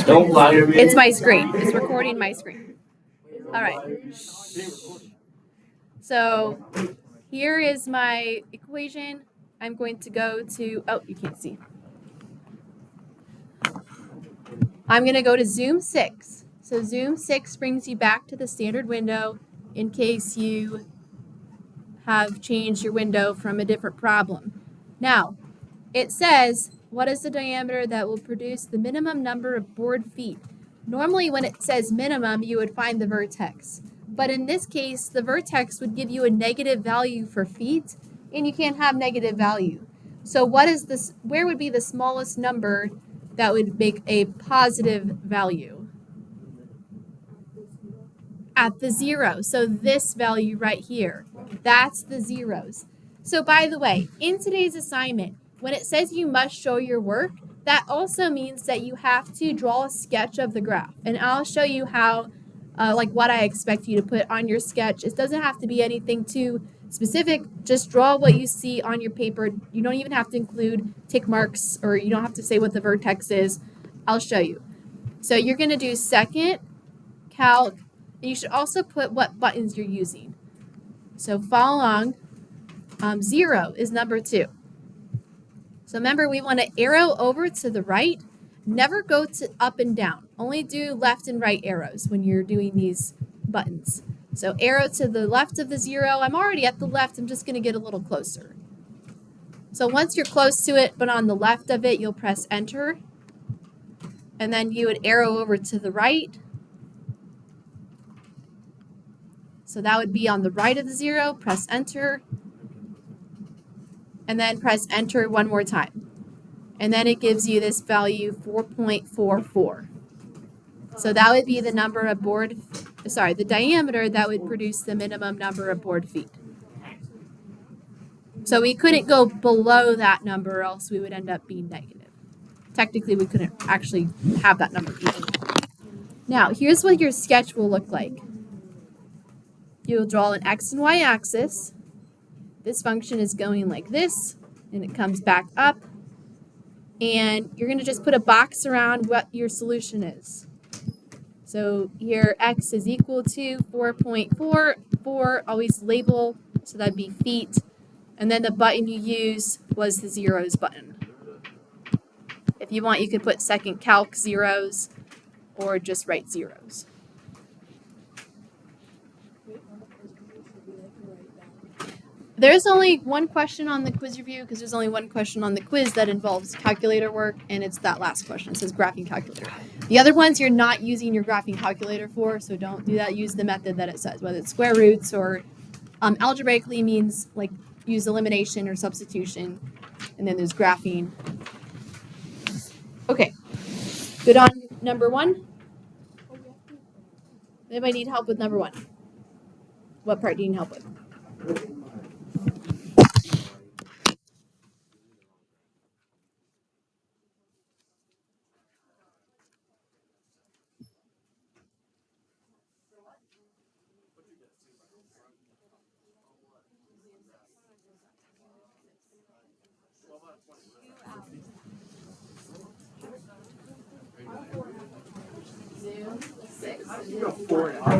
Don't lie to me. It's my screen. It's recording my screen. All right. So here is my equation. I'm going to go to, oh, you can't see. I'm going to go to Zoom 6. So Zoom 6 brings you back to the standard window in case you have changed your window from a different problem. Now, it says, what is the diameter that will produce the minimum number of board feet? Normally, when it says minimum, you would find the vertex. But in this case, the vertex would give you a negative value for feet, and you can't have negative value. So what is this? Where would be the smallest number that would make a positive value? At the 0. So this value right here, that's the zeros. So by the way, in today's assignment, when it says you must show your work, that also means that you have to draw a sketch of the graph. And I'll show you how, like what I expect you to put on your sketch. It doesn't have to be anything too specific. Just draw what you see on your paper. You don't even have to include tick marks, or you don't have to say what the vertex is. I'll show you. So you're going to do second, calc, and you should also put what buttons you're using. So follow along. 0 is number 2. So remember, we want to arrow over to the right. Never go to up and down. Only do left and right arrows when you're doing these buttons. So arrow to the left of the 0. I'm already at the left. I'm just going to get a little closer. So once you're close to it, but on the left of it, you'll press enter. And then you would arrow over to the right. So that would be on the right of the 0, press enter, and then press enter one more time. And then it gives you this value 4.44. So that would be the number of the diameter that would produce the minimum number of board feet. So we couldn't go below that number, or else we would end up being negative. Technically, we couldn't actually have that number either. Now, here's what your sketch will look like. You'll draw an x and y axis. This function is going like this, and it comes back up. And you're going to just put a box around what your solution is. So here x is equal to 4.44. Always label, so that'd be feet. And then the button you use was the zeros button. If you want, you could put second calc zeros, or just write zeros. There's only one question on the quiz review, because there's only one question on the quiz that involves calculator work, and it's that last question. It says graphing calculator. The other ones you're not using your graphing calculator for, so don't do that. Use the method that it says, whether it's square roots or algebraically means like use elimination or substitution, and then there's graphing. Okay, good on number 1? Anybody need help with number 1? What part do you need help with? Zoom 6. Go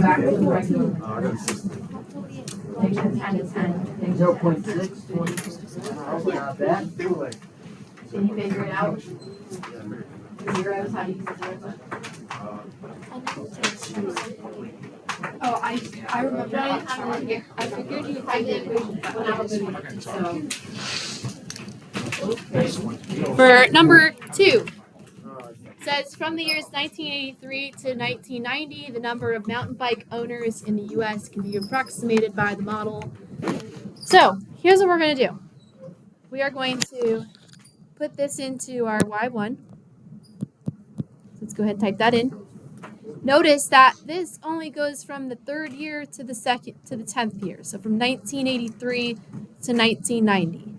back to the regular. 0.6. Not bad. Can you figure it out? Zeros, how do you use the zeros? Oh, I remember that. Here. I figured you typed the equation when I was doing it. So. For number 2. Says from the years 1983 to 1990, the number of mountain bike owners in the U.S. can be approximated by the model. So here's what we're going to do. We are going to put this into our Y1. Let's go ahead and type that in. Notice that this only goes from the 3rd year to the 10th year. So from 1983 to 1990.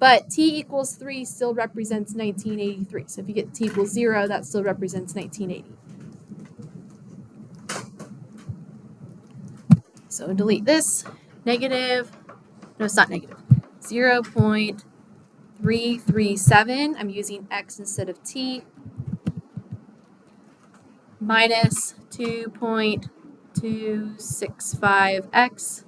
But t equals 3 still represents 1983. So if you get t equals 0, that still represents 1980. So delete this. Negative. No, it's not negative. 0.337. I'm using x instead of t. minus 2.265x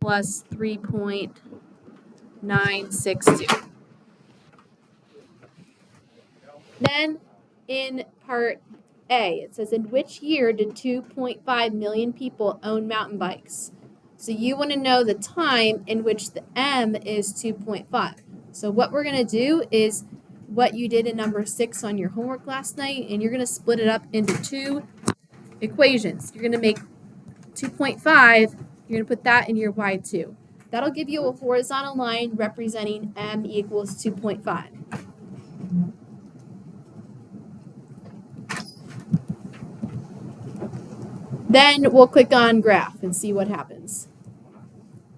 plus 3.962. Then in part A, it says, in which year did 2.5 million people own mountain bikes? So you want to know the time in which the M is 2.5. So what we're going to do is what you did in number 6 on your homework last night, and you're going to split it up into two equations. You're going to make 2.5, you're going to put that in your y2. That'll give you a horizontal line representing M equals 2.5. Then we'll click on graph and see what happens.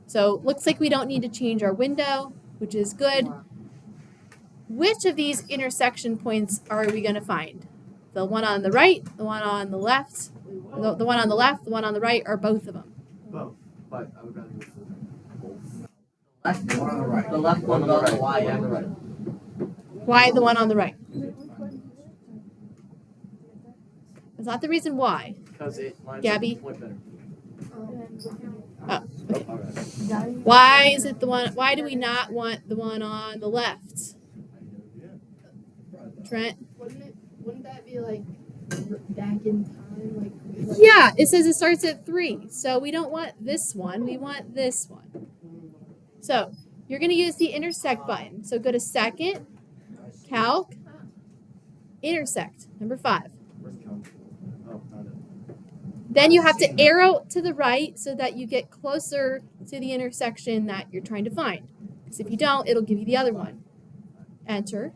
So looks like we don't need to change our window, which is good. Which of these intersection points are we going to find? The one on the right, the one on the left, the one on the left, the one on the right, or both of them? Both. But I would rather go for both. Left one on the right. The left one on the right. Y and the right. Why the one on the right? Is that the reason why? Because it lines Gabby? up way better. Oh, okay. All right. Why is it the one? Why do we not want the one on the left? Trent? Wouldn't that be like back in time? Like Yeah, it says it starts at 3. So we don't want this one. We want this one. So you're going to use the intersect button. So go to second, calc, intersect, number 5. Oh, not it. Then you have to arrow to the right so that you get closer to the intersection that you're trying to find. Because if you don't, it'll give you the other one. Enter.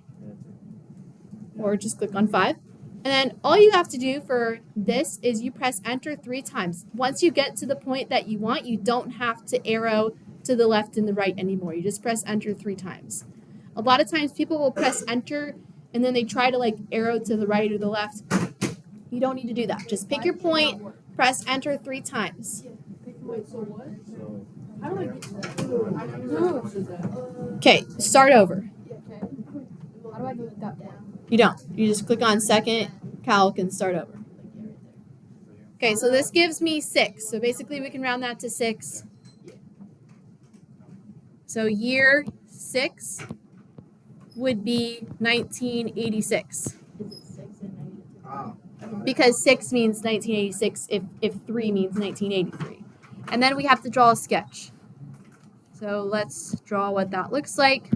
Or just click on 5. And then all you have to do for this is you press enter 3 times. Once you get to the point that you want, you don't have to arrow to the left and the right anymore. You just press enter 3 times. A lot of times people will press enter and then they try to like arrow to the right or the left. You don't need to do that. Just pick your point, press enter 3 times. wait, so what? So, How do I get to that? Okay, start over. How do I do that? You don't. You just click on second, calc, and start over. Okay, so this gives me 6. So basically we can round that to 6. So year 6 would be 1986. Because 6 means 1986 if 3 means 1983. And then we have to draw a sketch. So let's draw what that looks like.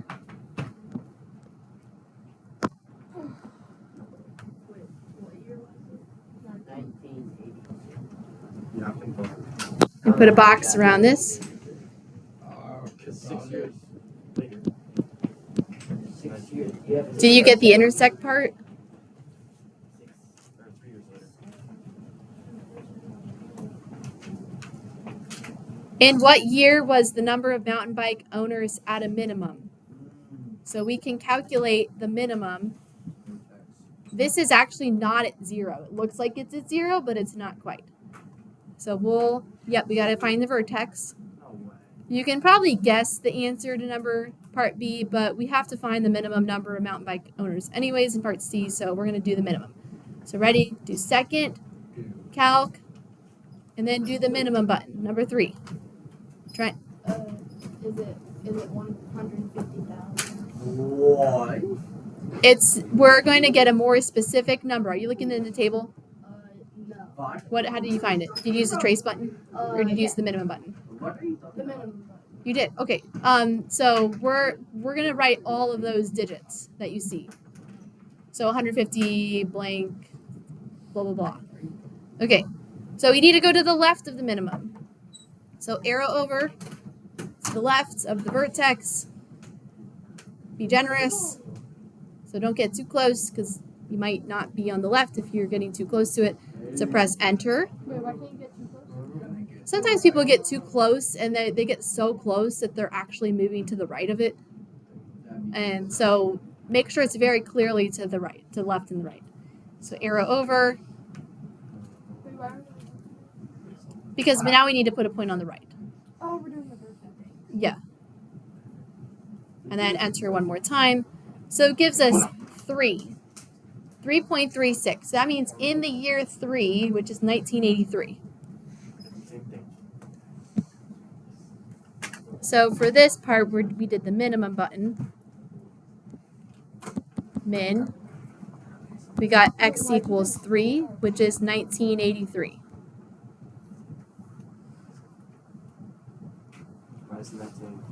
yeah, I think both. And put a box around this. 6 years later. 6 years. Yeah. Did you get the intersect part? Or 3 years later. In what year was the number of mountain bike owners at a minimum? So we can calculate the minimum. This is actually not at 0. It looks like it's at 0, but it's not quite. So we got to find the vertex. No way. You can probably guess the answer to number part B, but we have to find the minimum number of mountain bike owners anyways in part C, so we're going to do the minimum. So ready? Do second, calc, and then do the minimum button, number 3. Trent? Is it 150,000? What? We're going to get a more specific number. Are you looking in the table? No. How did you find it? Did you use the trace button or did you use the minimum button? What are you talking The about? minimum. You did. Okay. So we're gonna write all of those digits that you see. So 150 blank, blah blah blah. Okay. So we need to go to the left of the minimum. So arrow over to the left of the vertex. Be generous. So don't get too close because you might not be on the left if you're getting too close to it. So press enter. Wait, why can't you get too close? Sometimes people get too close and they get so close that they're actually moving to the right of it. And so make sure it's very clearly to the right, to the left and the right. So arrow over, Wait, why? because now we need to put a point on the right. Oh, we're doing the vertex. Yeah. And then enter one more time. So it gives us 3. 3.36. That means in the year 3, which is 1983. Same thing. So for this part, we did the minimum button. Min. We got x equals 3, which is 1983. Why isn't that saying?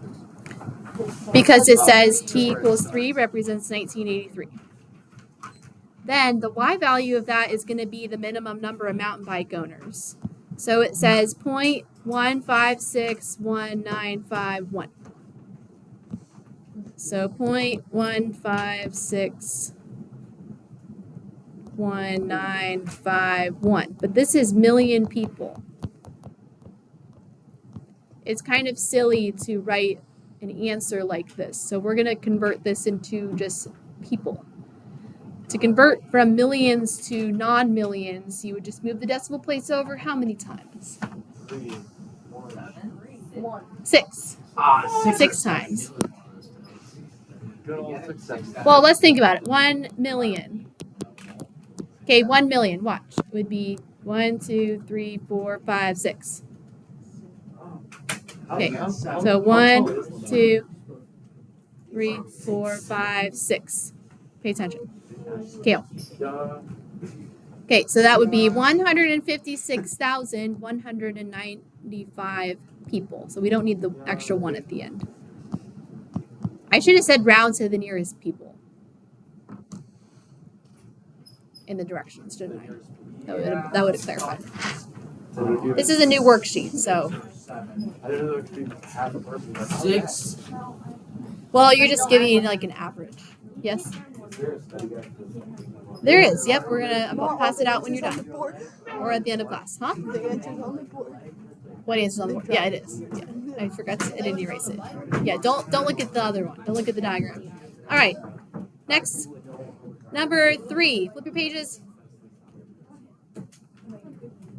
Because it says t equals 3 represents 1983. Then the y value of that is going to be the minimum number of mountain bike owners. So it says 0.15619551. So 0.15619551. But this is million people. It's kind of silly to write an answer like this. So we're going to convert this into just people. To convert from millions to non-millions, you would just move the decimal place over how many times? 3, 1. 6. Ah, 6 times. Good old success. Well, let's think about it. 1 million. Okay, 1 million. Watch. It would be 1, 2, 3, 4, 5, 6. Okay, so 1, 2, 3, 4, 5, 6. Pay attention. Kale. Okay, so that would be 156,195 people. So we don't need the extra 1 at the end. I should have said round to the nearest people in the directions, shouldn't I? That would have clarified. This is a new worksheet, so. I didn't know there could be half a person. 6. Well, you're just giving like an average. Yes? There is. Yep, I'll pass it out when you're done. Or at the end of class. Huh? What answer's on the board? Yeah, it is. Yeah. I forgot I didn't erase it. Yeah, don't look at the other one. Don't look at the diagram. All right. Next. Number 3. Flip your pages.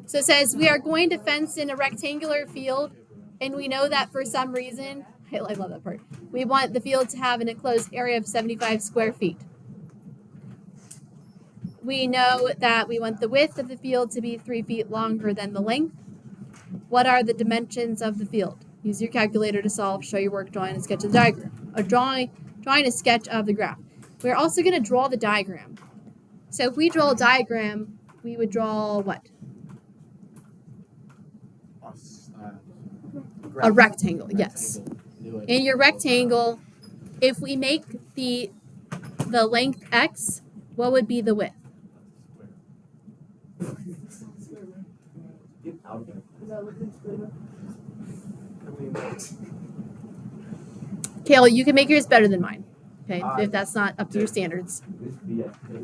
So it says we are going to fence in a rectangular field, and we know that for some reason, I love that part, we want the field to have an enclosed area of 75 square feet. We know that we want the width of the field to be 3 feet longer than the length. What are the dimensions of the field? Use your calculator to solve, show your work, drawing a sketch of the diagram. Or drawing a sketch of the graph. We're also going to draw the diagram. So if we draw a diagram, we would draw what? A rectangle, yes. In your rectangle, if we make the length x, what would be the width? Kale, you can make yours better than mine. Okay, if that's not up to your standards.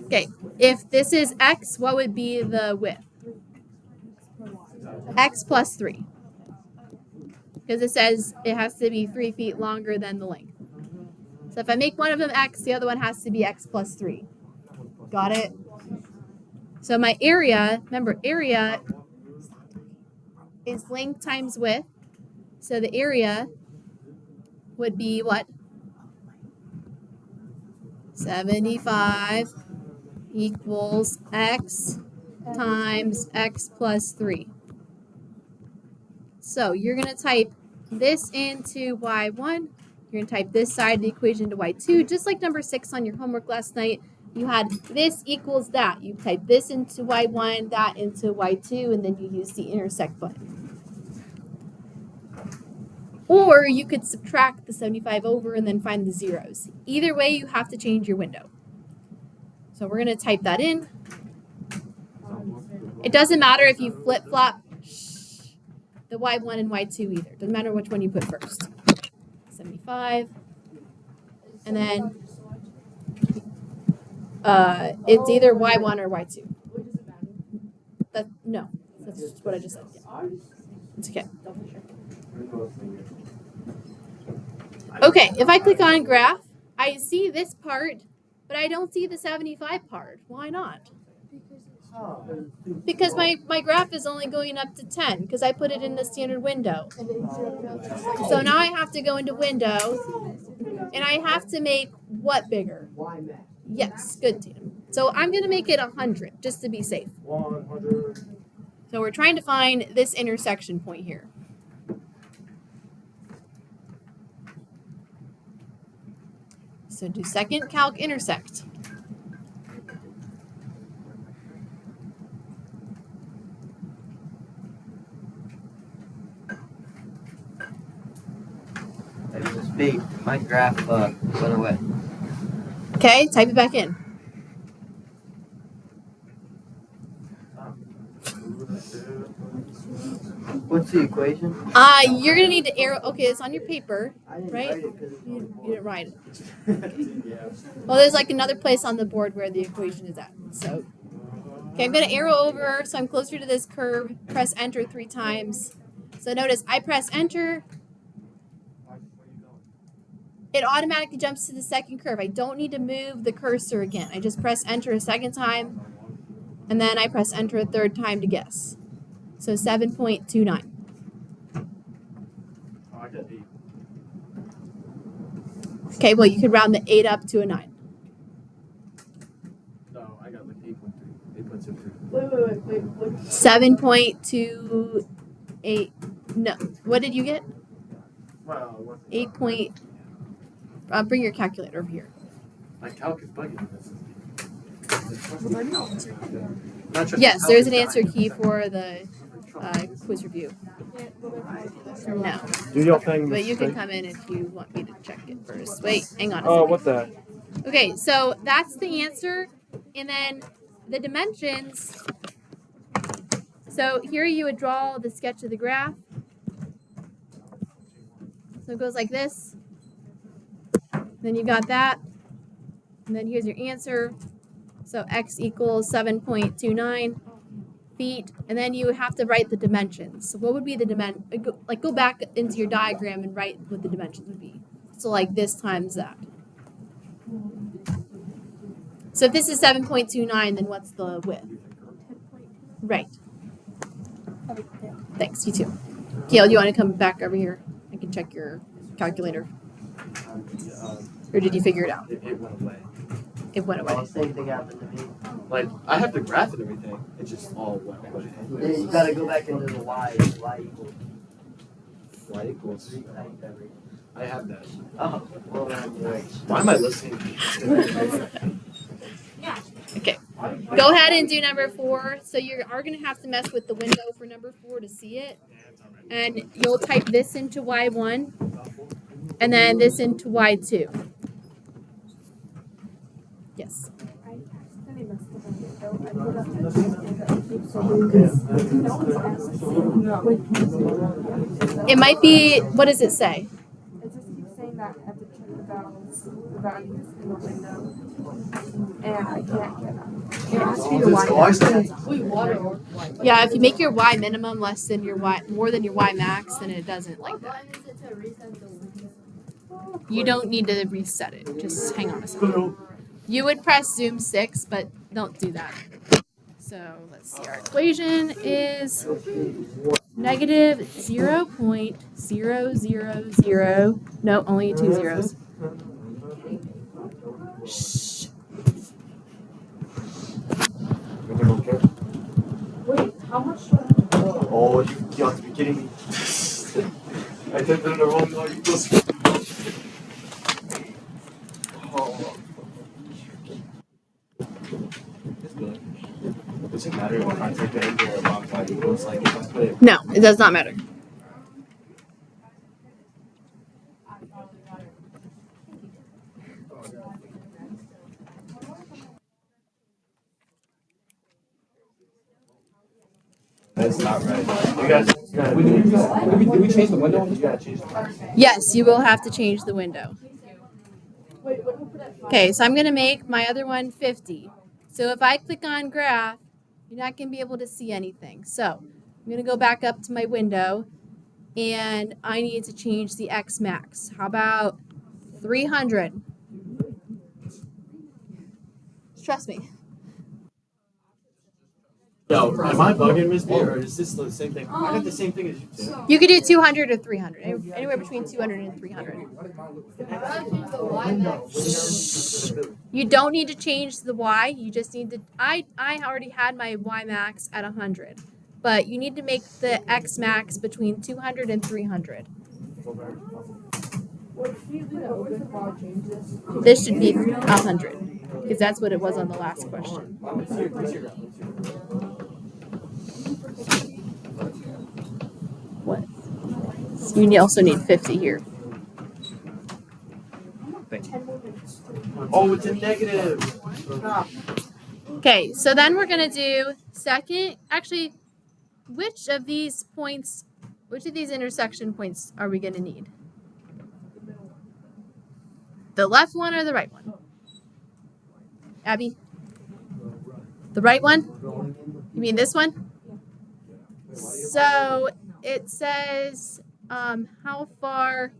Okay, if this is x, what would be the width? X plus 3. Because it says it has to be 3 feet longer than the length. So if I make one of them x, the other one has to be x plus 3. Got it? So my area, remember, area is length times width. So the area would be what? 75 equals x times x plus 3. So you're going to type this into y1. You're going to type this side of the equation into y2. Just like number 6 on your homework last night, you had this equals that. You type this into y1, that into y2, and then you use the intersect button. Or you could subtract the 75 over and then find the zeros. Either way, you have to change your window. So we're going to type that in. It doesn't matter if you flip-flop the y1 and y2 either. Doesn't matter which one you put first. 75. And then it's either y1 or y2. No, that's just what I just said. Yeah. It's okay. Okay, if I click on graph, I see this part, but I don't see the 75 part. Why not? Because my graph is only going up to 10 because I put it in the standard window. So now I have to go into window and I have to make what bigger? Yes, good, Tatum. So I'm going to make it 100 just to be safe. 100. So we're trying to find this intersection point here. So do second calc intersect. It was big. My graph went away. Okay, type it back in. What's the equation? You're gonna need to arrow. Okay, it's on your paper. I didn't Right? write it because it's on the You board. didn't write it. Yeah. Well, there's like another place on the board where the equation is at. So, okay, I'm gonna arrow over so I'm closer to this curve. Press enter 3 times. So notice I press enter. It automatically jumps to the second curve. I don't need to move the cursor again. I just press enter a second time, and then I press enter a third time to guess. So 7.29. Oh, I got 8. Okay, well, you could round the 8 up to a 9. No, I got like 8.3. 8.23. Wait. What? 7.28. No. What did you get? Well, what's 8 point. Bring your calculator over here. my calc is bugging. Not just Yes, the there's an calc is answer dying. key for the quiz review. No, Do your thing. but you can come in if you want me to check it first. Wait, hang on a Oh, second. what the? Okay, so that's the answer, and then the dimensions. So here you would draw the sketch of the graph. So it goes like this. Then you got that, and then here's your answer. So x equals 7.29 feet, and then you have to write the dimensions. So what would be the go back into your diagram and write what the dimensions would be. So like this times that. So if this is 7.29, then what's the width? Right. Thanks, you too. Kale, do you want to come back over here? I can check your calculator. Or did you figure it out? It went away. It went away. Well, same thing happened to me. Like, I have the graph and everything. It just all went away. Then you gotta go back into the y. Y equals Y equals. 3 times every. I have that. Oh, well then you're right. Why am I listening? Okay. Go ahead and do number 4. So you are going to have to mess with the window for number 4 to see it. And you'll type this into Y1 and then this into Y2. Yes. It might be, what does it say? It just keeps saying that I have to check the values in the window, and I can't get them. It asks you to Yeah, if you make your Y minimum less than your Y, more than your Y max, then it doesn't like What that. button is it to reset the window? You don't need to reset it. Just hang on a second. You would press Zoom 6, but don't do that. So let's see. Our equation is negative 0.000. No, only 2 zeros. Shh. Wait, how much do I Oh, you have to be kidding me. I typed it in the wrong Y equals. Oh. Does it matter if I type it in there about Y equals? Like, if I put it. No, it does not matter. That's not right. You guys, did we change the window? You gotta change the window. Yes, you will have to change the window. Okay, so I'm going to make my other one 50. So if I click on graph, you're not going to be able to see anything. So I'm going to go back up to my window, and I need to change the X max. How about 300? Trust me. Yo, am I bugging, Miss B, or is this the same thing? I got the same thing as you too. You could do 200 or 300, anywhere between 200 and 300. You don't need to change the y. You just need to. I already had my y max at 100, but you need to make the x max between 200 and 300. This should be 100 because that's what it was on the last question. What? You also need 50 here. Oh, it's a negative. Okay, so then we're gonna do second. Actually, which of these intersection points are we gonna need? The left one or the right one? Abby? The right one? You mean this one? So it says how far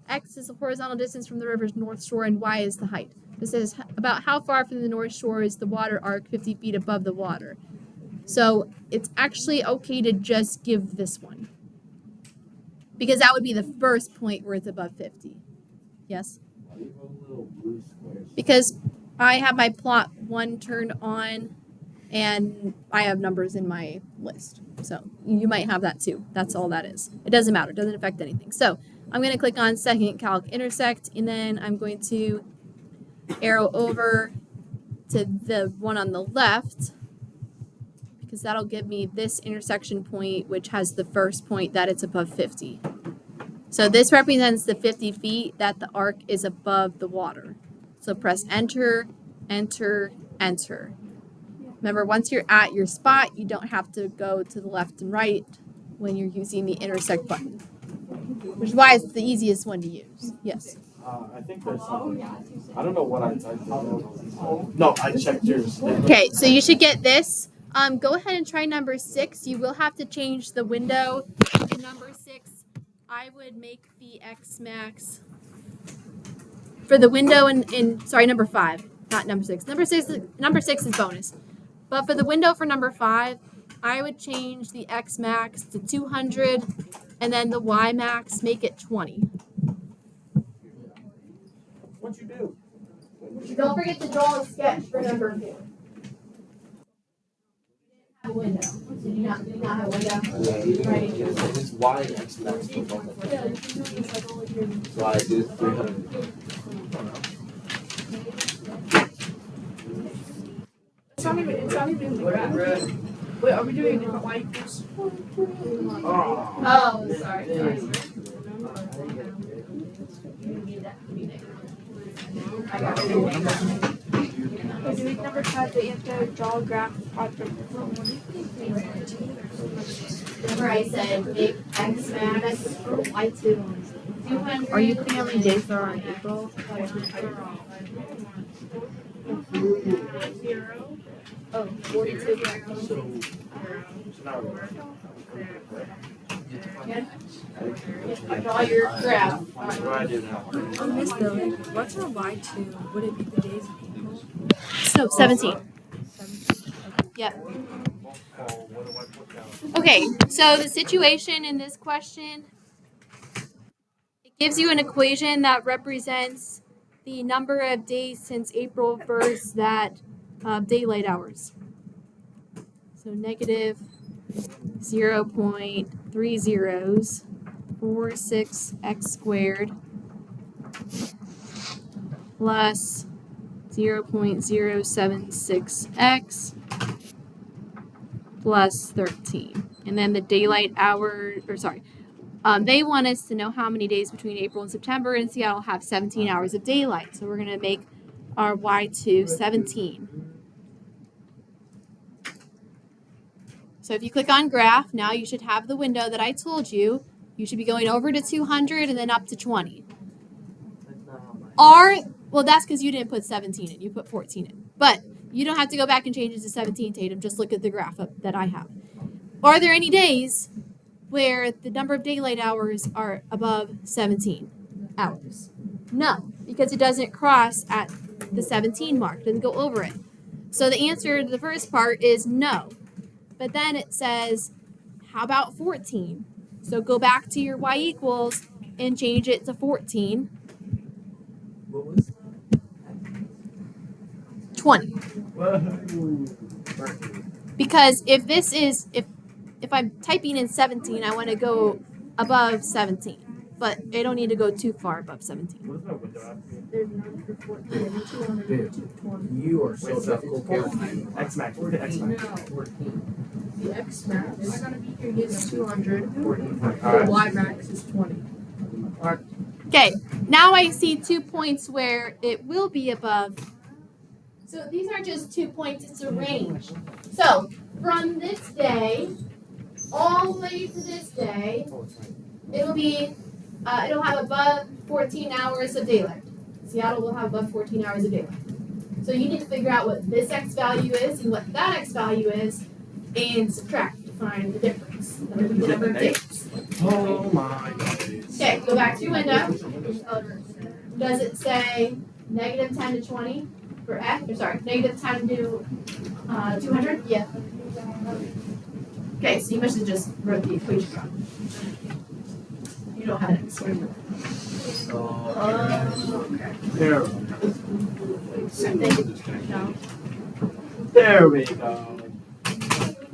x is the horizontal distance from the river's north shore and y is the height. It says about how far from the north shore is the water arc 50 feet above the water. So it's actually okay to just give this one. Because that would be the first point where it's above 50. Yes? Because I have my plot 1 turned on and I have numbers in my list. So you might have that too. That's all that is. It doesn't matter. It doesn't affect anything. So I'm going to click on second calc intersect, and then I'm going to arrow over to the one on the left because that'll give me this intersection point, which has the first point that it's above 50. So this represents the 50 feet that the arc is above the water. So press enter, enter, enter. Remember, once you're at your spot, you don't have to go to the left and right when you're using the intersect button, which is why it's the easiest one to use. Yes. I think there's something. I don't know what I typed. No, I checked yours. Okay, so you should get this. Go ahead and try number 6. You will have to change the window in number 6. I would make the X max for the window in number 5, not number 6. Number 6 is bonus. But for the window for number 5, I would change the X max to 200 and then the Y max, make it 20. What'd you do? Don't forget to draw a sketch for number 2. Have a window. So do you not have a window? Right. It's Y and X max. So I did 300. It's not even in the graph. Wait, are we doing different y equals? Oh, sorry. We're doing number 5, but you have to draw a graph from. Remember I said make X max Y2. 200. Are you putting how many days there are in April? Oh, 42. Draw your graph. Miss Billy, what's our Y2? Would it be the days of April? So 17. Yep. Okay, so the situation in this question, it gives you an equation that represents the number of days since April 1st that daylight hours. So negative 0.3046x squared plus 0.076x plus 13. And then the daylight hour, they want us to know how many days between April and September, and Seattle have 17 hours of daylight. So we're going to make our Y2 17. So if you click on graph, now you should have the window that I told you. You should be going over to 200 and then up to 20. Well, that's because you didn't put 17 in. You put 14 in. But you don't have to go back and change it to 17, Tatum. Just look at the graph that I have. Are there any days where the number of daylight hours are above 17 hours? No, because it doesn't cross at the 17 mark. It doesn't go over it. So the answer to the first part is no. but then it says, how about 14? So go back to your y equals and change it to 14. What was? 20. Because if this is, if I'm typing in 17, I want to go above 17. But I don't need to go too far above 17. There's none for 14, 200, Dude, 220. you are so difficult. X max. Look at X max. No, the X max is 200. The Alright. Y max is 20. Okay, now I see 2 points where it will be above. So these are just 2 points, it's a range. So from this day all the way to this day, it'll have above 14 hours of daylight. Seattle will have above 14 hours of daylight. So you need to figure out what this X value is and what that X value is and subtract to find the difference. That'll be the number of days. Oh my days. Okay, go back to your window. Does it say negative 10 to 20 for X? Or sorry, negative 10 to 200? Yeah. Okay, so you must have just wrote the equation wrong. You don't have an X. There. No. There we go.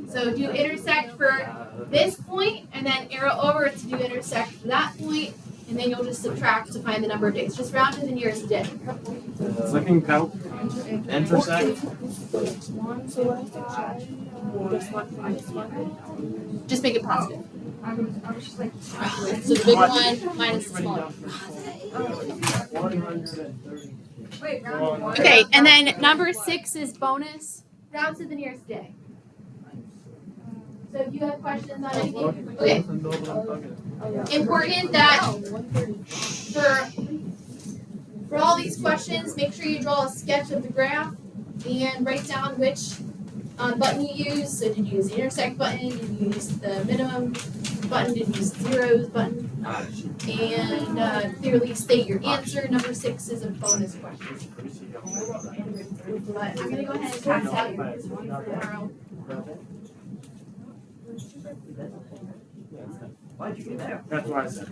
So do intersect for this point, and then arrow over to do intersect for that point, and then you'll just subtract to find the number of days. Just round to the nearest day. Clicking count. Intersect. Just make it positive. I was just like, So the big one minus the small one. 130. wait, round one. Okay, and then number 6 is bonus. Round to the nearest day. So if you have questions on anything, okay. Important that for all these questions, make sure you draw a sketch of the graph and write down which button you use. So did you use the intersect button? Did you use the minimum button? Did you use the zeros button? And clearly state your answer. Number 6 is a bonus question. But I'm going to go ahead and pass out your quiz for tomorrow. That's what I said.